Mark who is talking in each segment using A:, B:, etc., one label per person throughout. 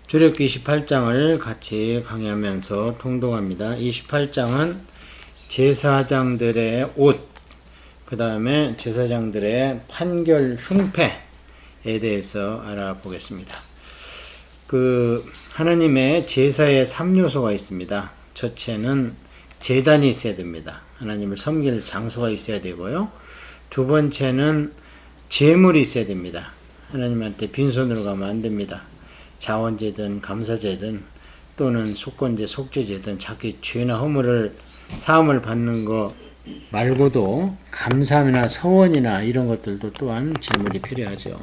A: 출애굽기 28장을 같이 강의하면서 통독합니다. 28장은 제사장들의 옷, 그 다음에 제사장들의 판결 흉패에 대해서 알아보겠습니다. 하나님의 제사의 3요소가 있습니다. 첫째는 제단이 있어야 됩니다. 하나님을 섬길 장소가 있어야 되고요. 두 번째는 제물이 있어야 됩니다. 하나님한테 빈손으로 가면 안 됩니다. 자원제든 감사제든 또는 속건제, 속죄제든 자기 죄나 허물을 사함을 받는 거 말고도 감사나 서원이나 이런 것들도 또한 제물이 필요하죠.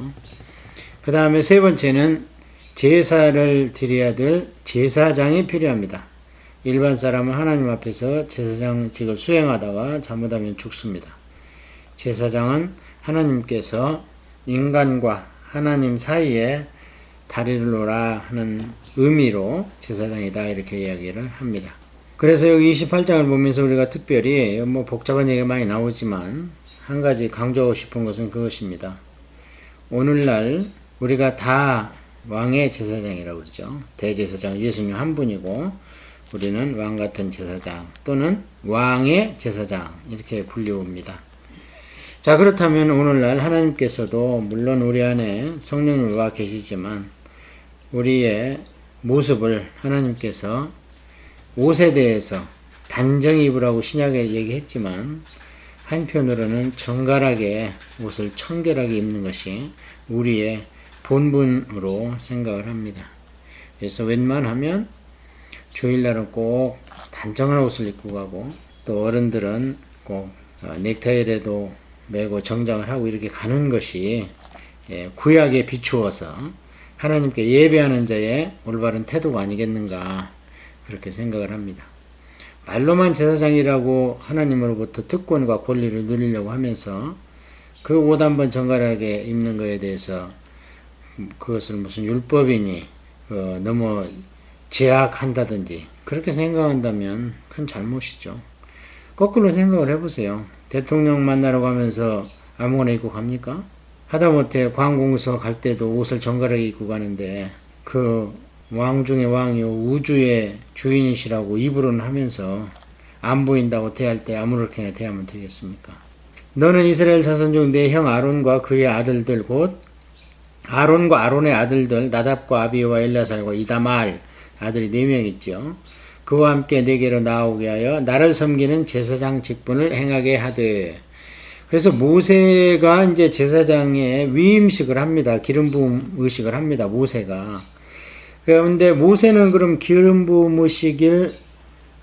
A: 그 다음에 세 번째는 제사를 드려야 될 제사장이 필요합니다. 일반 사람은 하나님 앞에서 제사장직을 수행하다가 잘못하면 죽습니다. 제사장은 하나님께서 인간과 하나님 사이에 다리를 놓으라 하는 의미로 제사장이다 이렇게 이야기를 합니다. 그래서 여기 28장을 보면서 우리가 특별히 복잡한 얘기가 많이 나오지만 한 가지 강조하고 싶은 것은 그것입니다. 오늘날 우리가 다 왕의 제사장이라고 그러죠. 대제사장 예수님 한 분이고 우리는 왕같은 제사장 또는 왕의 제사장 이렇게 불리웁니다. 자, 그렇다면 오늘날 하나님께서도 물론 우리 안에 성령을 와 계시지만 우리의 모습을 하나님께서 옷에 대해서 단정히 입으라고 신약에 얘기했지만 한편으로는 정갈하게 옷을 청결하게 입는 것이 우리의 본분으로 생각을 합니다. 그래서 웬만하면 주일날은 꼭 단정한 옷을 입고 가고 또 어른들은 꼭 넥타이라도 매고 정장을 하고 이렇게 가는 것이 구약에 비추어서 하나님께 예배하는 자의 올바른 태도가 아니겠는가 그렇게 생각을 합니다. 말로만 제사장이라고 하나님으로부터 특권과 권리를 누리려고 하면서 그 옷 한번 정갈하게 입는 것에 대해서 그것을 무슨 율법이니 너무 제약한다든지 그렇게 생각한다면 큰 잘못이죠. 거꾸로 생각을 해보세요. 대통령 만나러 가면서 아무거나 입고 갑니까? 하다못해 관공서 갈 때도 옷을 정갈하게 입고 가는데 그 왕 중의 왕이요 우주의 주인이시라고 입으로는 하면서 안 보인다고 대할 때 아무렇게나 대하면 되겠습니까? 너는 이스라엘 자손 중 내 형 아론과 그의 아들들 곧 아론과 아론의 아들들 나답과 아비오와 엘라살과 이다말 아들이 4명 있죠. 그와 함께 내게로 나오게 하여 나를 섬기는 제사장 직분을 행하게 하되. 그래서 모세가 이제 제사장의 위임식을 합니다. 기름 부음 의식을 합니다. 모세가. 그런데 모세는 그럼 기름 부음 의식을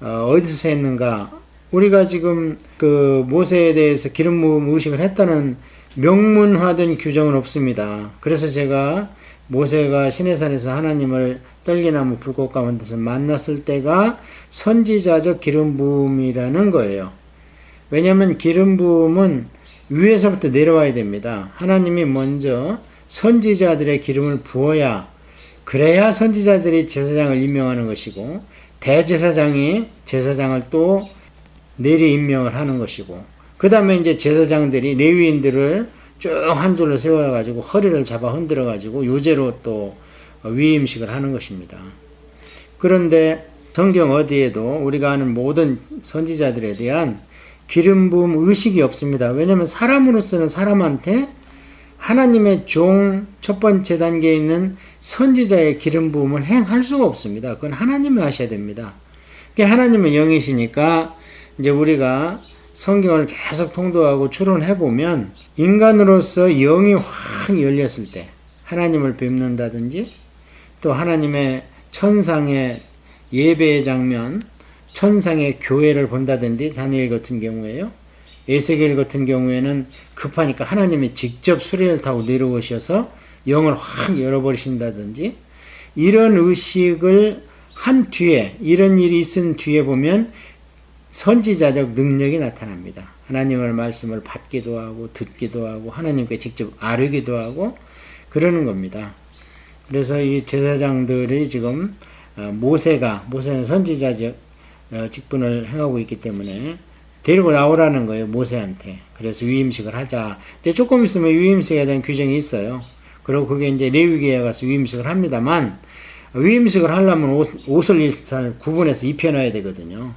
A: 어디서 했는가? 우리가 지금 그 모세에 대해서 기름 부음 의식을 했다는 명문화된 규정은 없습니다. 그래서 제가 모세가 시내산에서 하나님을 떨기나무 불꽃 가운데서 만났을 때가 선지자적 기름 부음이라는 거예요. 왜냐하면 기름 부음은 위에서부터 내려와야 됩니다. 하나님이 먼저 선지자들의 기름을 부어야 그래야 선지자들이 제사장을 임명하는 것이고 대제사장이 제사장을 또 내리 임명을 하는 것이고 그 다음에 이제 제사장들이 레위인들을 쭉 한 줄로 세워가지고 허리를 잡아 흔들어가지고 요제로 또 위임식을 하는 것입니다. 그런데 성경 어디에도 우리가 아는 모든 선지자들에 대한 기름 부음 의식이 없습니다. 왜냐하면 사람으로서는 사람한테 하나님의 종 첫 번째 단계에 있는 선지자의 기름 부음을 행할 수가 없습니다. 그건 하나님이 하셔야 됩니다. 하나님은 영이시니까 이제 우리가 성경을 계속 통독하고 추론해 보면 인간으로서 영이 확 열렸을 때 하나님을 뵙는다든지 또 하나님의 천상의 예배의 장면, 천상의 교회를 본다든지 다니엘 같은 경우에요. 에스겔 같은 경우에는 급하니까 하나님이 직접 수레를 타고 내려오셔서 영을 확 열어버리신다든지 이런 의식을 한 뒤에 이런 일이 있은 뒤에 보면 선지자적 능력이 나타납니다. 하나님의 말씀을 받기도 하고 듣기도 하고 하나님께 직접 아뢰기도 하고 그러는 겁니다. 그래서 이 제사장들이 지금 모세는 선지자적 직분을 행하고 있기 때문에 데리고 나오라는 거예요. 모세한테. 그래서 위임식을 하자. 근데 조금 있으면 위임식에 대한 규정이 있어요. 그리고 그게 이제 레위기에 가서 위임식을 합니다만 위임식을 하려면 옷을 일단 구분해서 입혀놔야 되거든요.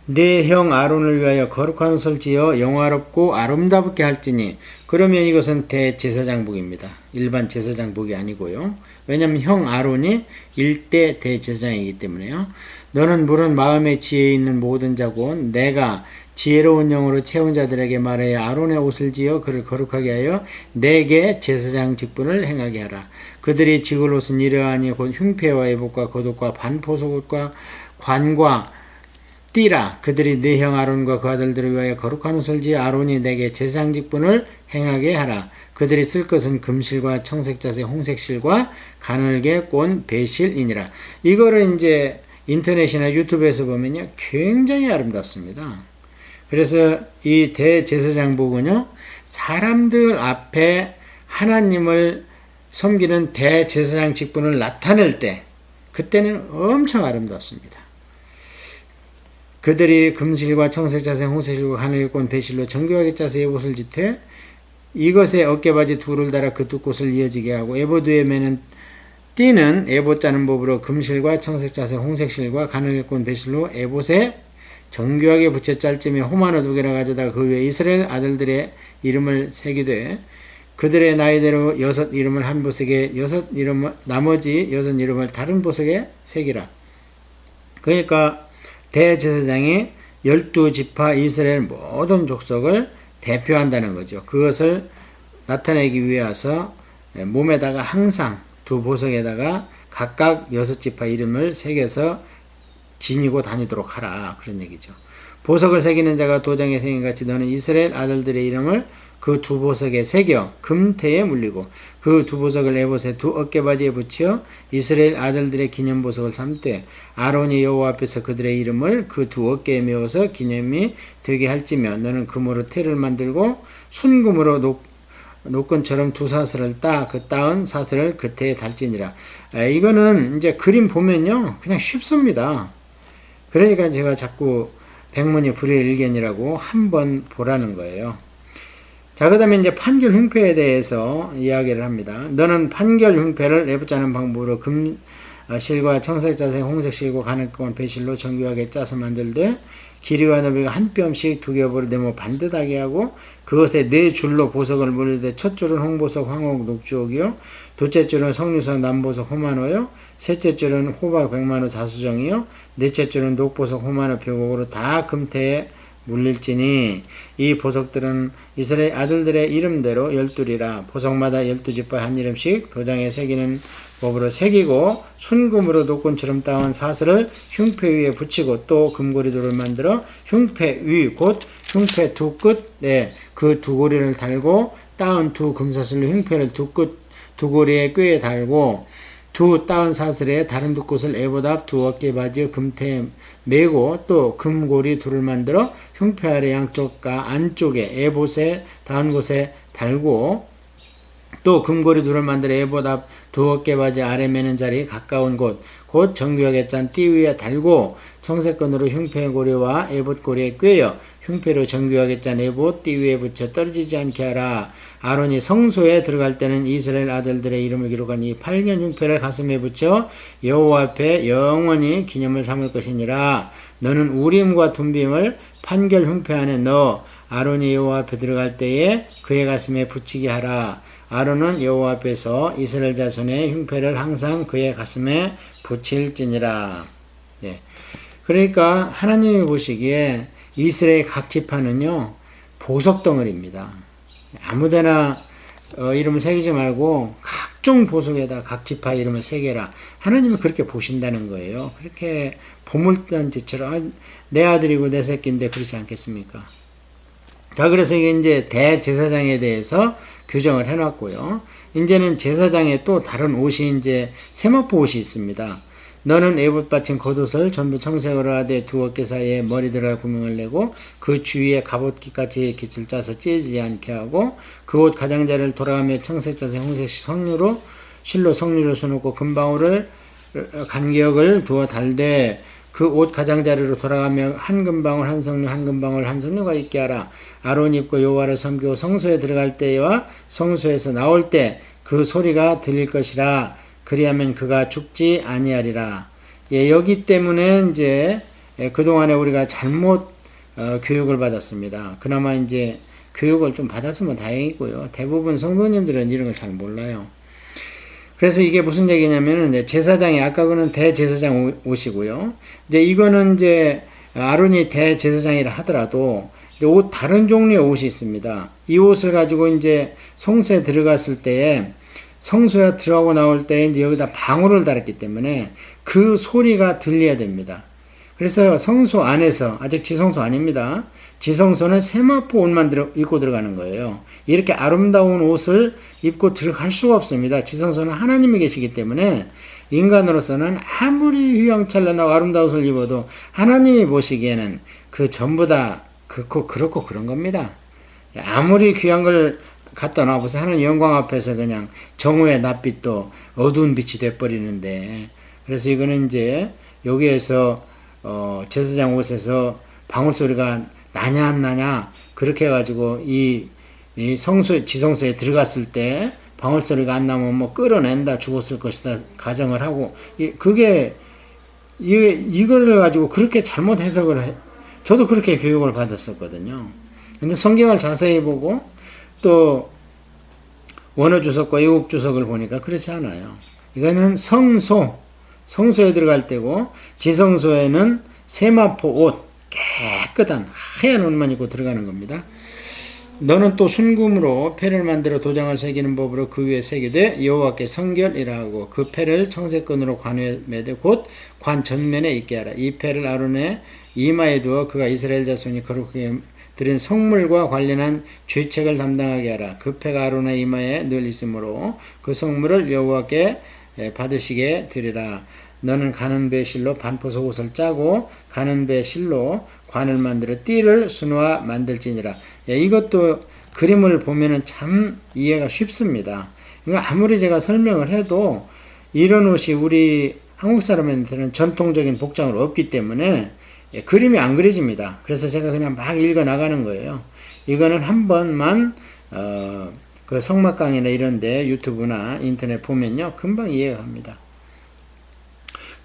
A: 내 형 아론을 위하여 거룩한 옷을 지어 영화롭고 아름답게 할지니. 그러면 이것은 대제사장복입니다. 일반 제사장복이 아니고요. 왜냐하면 형 아론이 일대 대제사장이기 때문에요. 너는 물은 마음의 지혜에 있는 모든 자고 내가 지혜로운 영으로 채운 자들에게 말하여 아론의 옷을 지어 그를 거룩하게 하여 내게 제사장 직분을 행하게 하라. 그들이 지을 옷은 이러하니 곧 흉패와 에봇과 겉옷과 반포속옷과 관과 띠라. 그들이 내 형 아론과 그 아들들을 위하여 거룩한 옷을 지어 아론이 내게 제사장 직분을 행하게 하라. 그들이 쓸 것은 금실과 청색자세 홍색실과 가늘게 꼰 배실이니라. 이거를 이제 인터넷이나 유튜브에서 보면요 굉장히 아름답습니다. 그래서 이 대제사장복은요 사람들 앞에 하나님을 섬기는 대제사장 직분을 나타낼 때 그때는 엄청 아름답습니다. 그들이 금실과 청색자세 홍색실과 가늘게 꼰 배실로 정교하게 짜서 에봇을 짓되 이것에 어깨바지 둘을 달아 그 두 꽃을 이어지게 하고 에봇 위에 매는 띠는 에봇 짜는 법으로 금실과 청색자세 홍색실과 가늘게 꼰 배실로 에봇에 정교하게 붙여 짤쯤에 호마노 2개나 가져다 그 위에 이스라엘 아들들의 이름을 새기되 그들의 나이대로 6 이름을 한 보석에 6 이름을 나머지 6 이름을 다른 보석에 새기라. 그러니까 대제사장이 12지파 이스라엘 모든 족속을 대표한다는 거죠. 그것을 나타내기 위해서 몸에다가 항상 두 보석에다가 각각 6지파 이름을 새겨서 지니고 다니도록 하라. 그런 얘기죠. 보석을 새기는 자가 도장에 새긴 같이 너는 이스라엘 아들들의 이름을 그 두 보석에 새겨 금태에 물리고 그 두 보석을 에봇의 두 어깨바지에 붙여 이스라엘 아들들의 기념보석을 삼되 아론이 여호와 앞에서 그들의 이름을 그 두 어깨에 메어서 기념이 되게 할지며 너는 금으로 태를 만들고 순금으로 노끈처럼 두 사슬을 따 그 따은 사슬을 그 태에 달지니라. 이거는 이제 그림 보면요 그냥 쉽습니다. 그러니까 제가 자꾸 백문이 불여일견이라고 한번 보라는 거예요. 자, 그 다음에 이제 판결 흉패에 대해서 이야기를 합니다. 너는 판결 흉패를 내부짜는 방법으로 금실과 청색자세 홍색실과 가늘건 배실로 정교하게 짜서 만들되 길이와 너비가 한 뼘씩 2겹으로 네모 반듯하게 하고 그것에 4줄로 보석을 물리되 첫 줄은 홍보석 황옥 녹주옥이요 둘째 줄은 석류석 남보석 호마노요 셋째 줄은 호박 백만호 자수정이요 넷째 줄은 녹보석 호마노 벽옥으로 다 금태에 물릴지니 이 보석들은 이스라엘 아들들의 이름대로 12이라 보석마다 12지파 한 이름씩 도장에 새기는 법으로 새기고 순금으로 노끈처럼 따온 사슬을 흉패 위에 붙이고 또 금고리돌을 만들어 흉패 위 곧 흉패 두 끝에 그 두 고리를 달고 따온 두 금사슬로 흉패를 두 고리에 꾀에 달고 두 따은 사슬에 다른 두 꽃을 에봇 앞 두 어깨 바지에 금태에 매고 또 금고리 둘을 만들어 흉패 아래 양쪽과 안쪽에 에봇에 닿은 곳에 달고 또 금고리 둘을 만들어 에봇 앞 두 어깨 바지 아래 매는 자리에 가까운 곳 곧 정교하게 짠 띠 위에 달고 청색건으로 흉패 고리와 에봇 고리에 꿰어 흉패로 정교하게 짠 에봇 띠 위에 붙여 떨어지지 않게 하라. 아론이 성소에 들어갈 때는 이스라엘 아들들의 이름을 기록한 이 8년 흉패를 가슴에 붙여 여호와 앞에 영원히 기념을 삼을 것이니라. 너는 우림과 둠빔을 판결 흉패 안에 넣어 아론이 여호와 앞에 들어갈 때에 그의 가슴에 붙이게 하라. 아론은 여호와 앞에서 이스라엘 자손의 흉패를 항상 그의 가슴에 붙일지니라. 예. 그러니까 하나님이 보시기에 이스라엘 각 지파는요 보석 덩어리입니다. 아무데나 이름을 새기지 말고 각종 보석에다 각 지파 이름을 새겨라. 하나님은 그렇게 보신다는 거예요. 그렇게 보물단지처럼 내 아들이고 내 새끼인데 그렇지 않겠습니까? 자, 그래서 이게 이제 대제사장에 대해서 규정을 해놨고요. 이제는 제사장의 또 다른 옷이 이제 세마포 옷이 있습니다. 너는 에봇 받친 겉옷을 전부 청색으로 하되 두 어깨 사이에 머리 들어 구멍을 내고 그 주위에 갑옷깃같이 깃을 짜서 찢지 않게 하고 그 옷 가장자리를 돌아가며 청색자색 홍색 석류로 실로 석류를 수놓고 금방울을 간격을 두어 달되 그 옷 가장자리로 돌아가며 한 금방울 한 석류 한 금방울 한 석류가 있게 하라. 아론이 입고 여호와를 섬기고 성소에 들어갈 때와 성소에서 나올 때 그 소리가 들릴 것이라. 그리하면 그가 죽지 아니하리라. 예, 여기 때문에 이제 그동안에 우리가 잘못 교육을 받았습니다. 그나마 이제 교육을 좀 받았으면 다행이고요. 대부분 성도님들은 이런 걸 잘 몰라요. 그래서 이게 무슨 얘기냐면은 제사장이 아까 그는 대제사장 옷이고요. 이제 이거는 이제 아론이 대제사장이라 하더라도 옷 다른 종류의 옷이 있습니다. 이 옷을 가지고 이제 성소에 들어갔을 때에 성소에 들어가고 나올 때 이제 여기다 방울을 달았기 때문에 그 소리가 들려야 됩니다. 그래서 성소 안에서 아직 지성소 아닙니다. 지성소는 세마포 옷만 입고 들어가는 거예요. 이렇게 아름다운 옷을 입고 들어갈 수가 없습니다. 지성소는 하나님이 계시기 때문에 인간으로서는 아무리 휘황찬란하고 아름다운 옷을 입어도 하나님이 보시기에는 그 전부 다 그렇고 그런 겁니다. 아무리 귀한 걸 갖다 놔보세요. 하나님 영광 앞에서 그냥 정오의 낯빛도 어두운 빛이 돼버리는데, 그래서 이거는 이제 여기에서 제사장 옷에서 방울 소리가 나냐 안 나냐 그렇게 해가지고 이 지성소에 들어갔을 때 방울 소리가 안 나면 뭐 끌어낸다 죽었을 것이다 가정을 하고, 이거를 가지고 그렇게 잘못 해석을 저도 그렇게 교육을 받았었거든요. 근데 성경을 자세히 보고 또 원어 주석과 외국 주석을 보니까 그렇지 않아요. 이거는 성소에 들어갈 때고, 지성소에는 세마포 옷, 깨끗한 하얀 옷만 입고 들어가는 겁니다. 너는 또 순금으로 패를 만들어 도장을 새기는 법으로 그 위에 새기되 여호와께 성결이라 하고 그 패를 청색끈으로 관 위에 매되 곧 관 전면에 있게 하라. 이 패를 아론의 이마에 두어 그가 이스라엘 자손이 거룩하게 드린 성물과 관련한 죄책을 담당하게 하라. 그 패가 아론의 이마에 늘 있으므로 그 성물을 여호와께 받으시게 되리라. 너는 가는 배의 실로 반포석 옷을 짜고 가는 배의 실로 관을 만들어 띠를 수놓아 만들지니라. 이것도 그림을 보면은 참 이해가 쉽습니다. 이거 아무리 제가 설명을 해도 이런 옷이 우리 한국 사람한테는 전통적인 복장으로 없기 때문에 그림이 안 그려집니다. 그래서 제가 그냥 막 읽어 나가는 거예요. 이거는 한 번만 그 성막강이나 이런데 유튜브나 인터넷 보면요 금방 이해가 갑니다.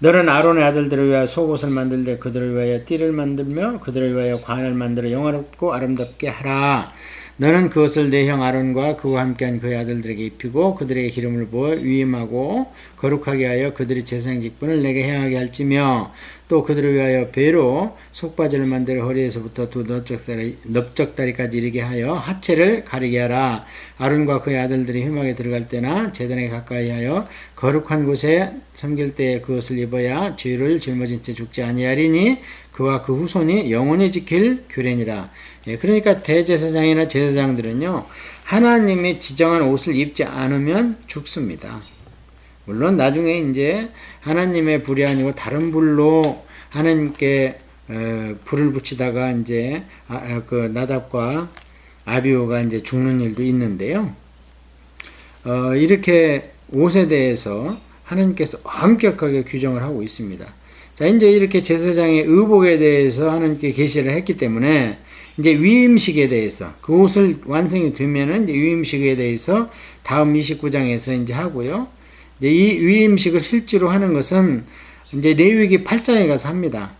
A: 너는 아론의 아들들을 위하여 속옷을 만들되 그들을 위하여 띠를 만들며 그들을 위하여 관을 만들어 영화롭고 아름답게 하라. 너는 그것을 내 형 아론과 그와 함께한 그의 아들들에게 입히고 그들에게 기름을 부어 위임하고 거룩하게 하여 그들이 제사장 직분을 내게 행하게 할지며 또 그들을 위하여 배로 속바지를 만들어 허리에서부터 두 넓적다리까지 이르게 하여 하체를 가리게 하라. 아론과 그의 아들들이 휘막에 들어갈 때나 제단에 가까이 하여 거룩한 곳에 섬길 때에 그것을 입어야 죄를 짊어진 채 죽지 아니하리니 그와 그 후손이 영원히 지킬 규례니라. 그러니까 대제사장이나 제사장들은요 하나님이 지정한 옷을 입지 않으면 죽습니다. 물론 나중에 이제 하나님의 불이 아니고 다른 불로 하나님께 불을 붙이다가 이제 그 나답과 아비후가 이제 죽는 일도 있는데요. 이렇게 옷에 대해서 하나님께서 엄격하게 규정을 하고 있습니다. 자, 이제 이렇게 제사장의 의복에 대해서 하나님께 계시를 했기 때문에 이제 위임식에 대해서 그 옷을 완성이 되면은 이제 위임식에 대해서 다음 29장에서 이제 하고요. 이제 이 위임식을 실제로 하는 것은 이제 레위기 8장에 가서 합니다.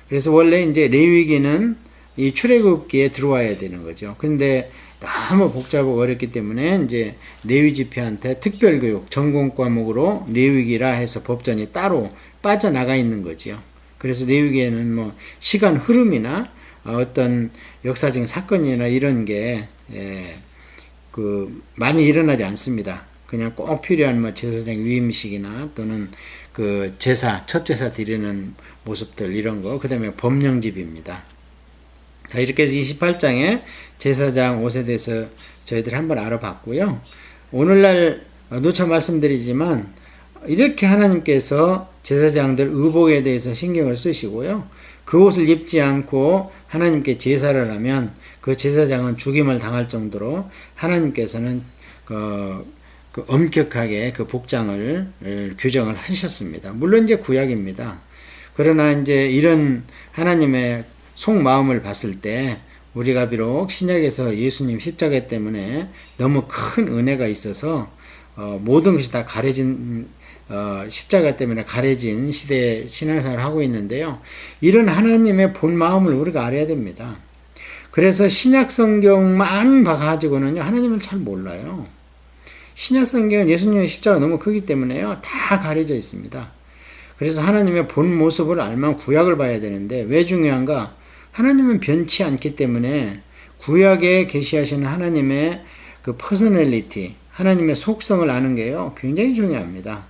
A: 그래서 원래 이제 레위기는 이 출애굽기에 들어와야 되는 거죠. 그런데 너무 복잡하고 어렵기 때문에 이제 레위 집회한테 특별 교육 전공 과목으로 레위기라 해서 법전이 따로 빠져나가 있는 거죠. 그래서 레위기에는 뭐 시간 흐름이나 어떤 역사적인 사건이나 이런 게 많이 일어나지 않습니다. 그냥 꼭 필요한 뭐 제사장 위임식이나 또는 그 첫 제사 드리는 모습들 이런 거, 그 다음에 법령집입니다. 자, 이렇게 해서 28장에 제사장 옷에 대해서 저희들 한번 알아봤고요. 오늘날 누차 말씀드리지만 이렇게 하나님께서 제사장들 의복에 대해서 신경을 쓰시고요. 그 옷을 입지 않고 하나님께 제사를 하면 그 제사장은 죽임을 당할 정도로 하나님께서는 엄격하게 그 복장을 규정을 하셨습니다. 물론 이제 구약입니다. 그러나 이제 이런 하나님의 속마음을 봤을 때 우리가 비록 신약에서 예수님 십자가 때문에 너무 큰 은혜가 있어서 모든 것이 다 가려진 십자가 때문에 가려진 시대에 신앙생활을 하고 있는데요. 이런 하나님의 본 마음을 우리가 알아야 됩니다. 그래서 신약 성경만 봐가지고는요, 하나님을 잘 몰라요. 신약 성경은 예수님의 십자가가 너무 크기 때문에요, 다 가려져 있습니다. 그래서 하나님의 본 모습을 알면 구약을 봐야 되는데, 왜 중요한가? 하나님은 변치 않기 때문에 구약에 계시하시는 하나님의 그 퍼스널리티, 하나님의 속성을 아는 게요, 굉장히 중요합니다.